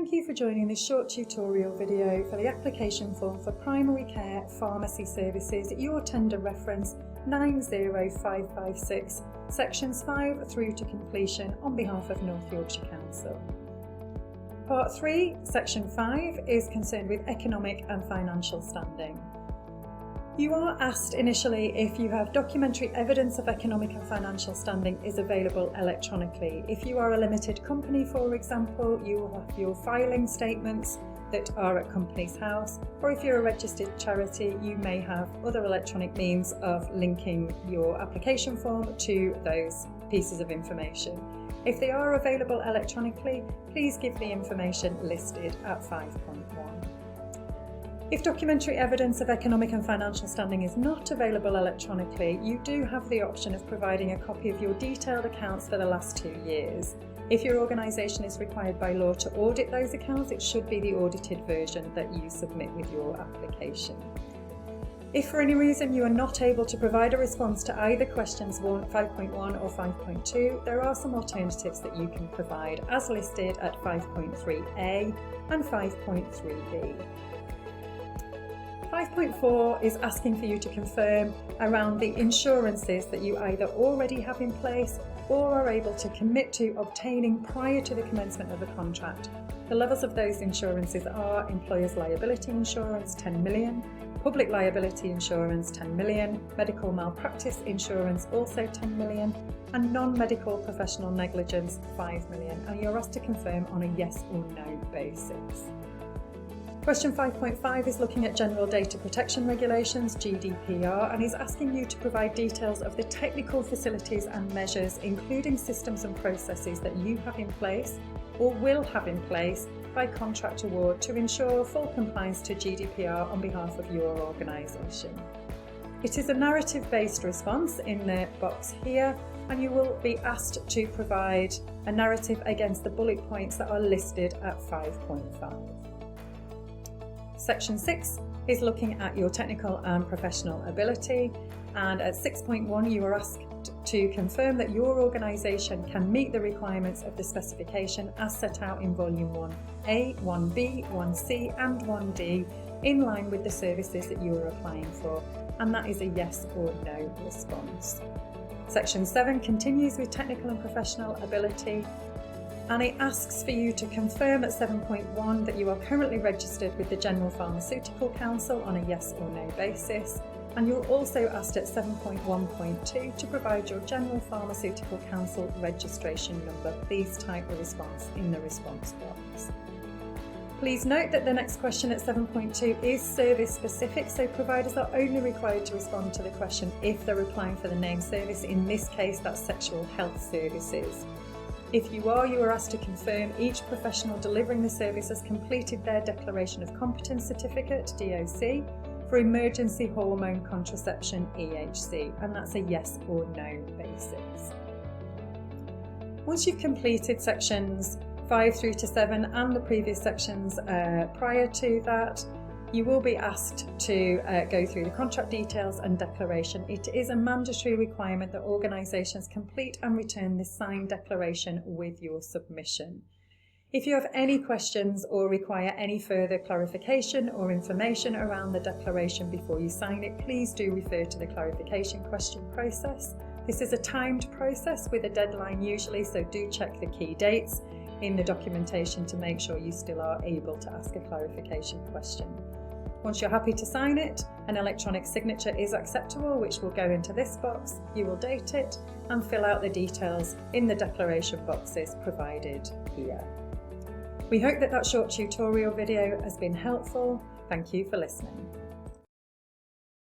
Thank you for joining this short tutorial video for the application form for primary care pharmacy services, your tender reference 90556, sections 5 through to completion on behalf of North Yorkshire Council. Part 3, section 5 is concerned with economic and financial standing. You are asked initially if you have documentary evidence of economic and financial standing is available electronically. If you are a limited company, for example, you will have your filing statements that are at Companies House, or if you're a registered charity, you may have other electronic means of linking your application form to those pieces of information. If they are available electronically, please give the information listed at 5.1. If documentary evidence of economic and financial standing is not available electronically, you do have the option of providing a copy of your detailed accounts for the last 2 years. If your organisation is required by law to audit those accounts, it should be the audited version that you submit with your application. If for any reason you are not able to provide a response to either questions 5.1 or 5.2, there are some alternatives that you can provide as listed at 5.3a and 5.3b. 5.4 is asking for you to confirm around the insurances that you either already have in place or are able to commit to obtaining prior to the commencement of the contract. The levels of those insurances are employer's liability insurance 10 million, public liability insurance 10 million, medical malpractice insurance also 10 million, and non-medical professional negligence 5 million, and you're asked to confirm on a yes or no basis. Question 5.5 is looking at General Data Protection Regulations, GDPR, and is asking you to provide details of the technical facilities and measures, including systems and processes that you have in place or will have in place by contract award to ensure full compliance to GDPR on behalf of your organisation. It is a narrative-based response in the box here, and you will be asked to provide a narrative against the bullet points that are listed at 5.5. Section 6 is looking at your technical and professional ability, and at 6.1 you are asked to confirm that your organisation can meet the requirements of the specification as set out in Volume 1A, 1B, 1C and 1D in line with the services that you are applying for, and that is a yes or no response. Section 7 continues with technical and professional ability, and it asks for you to confirm at 7.1 that you are currently registered with the General Pharmaceutical Council on a yes or no basis, and you're also asked at 7.1.2 to provide your General Pharmaceutical Council registration number. Please type the response in the response box. Please note that the next question at 7.2 is service specific, so providers are only required to respond to the question if they're applying for the named service. In this case, that's sexual health services. If you are asked to confirm each professional delivering the service has completed their Declaration of Competence Certificate, DOC, for emergency hormone contraception, EHC, and that's a yes or no basis. Once you've completed sections 5 through to 7 and the previous sections prior to that, you will be asked to go through the contract details and declaration. It is a mandatory requirement that organisations complete and return this signed declaration with your submission. If you have any questions or require any further clarification or information around the declaration before you sign it, please do refer to the clarification question process. This is a timed process with a deadline usually, so do check the key dates in the documentation to make sure you still are able to ask a clarification question. Once you're happy to sign it, an electronic signature is acceptable, which will go into this box. You will date it and fill out the details in the declaration boxes provided here. We hope that short tutorial video has been helpful. Thank you for listening.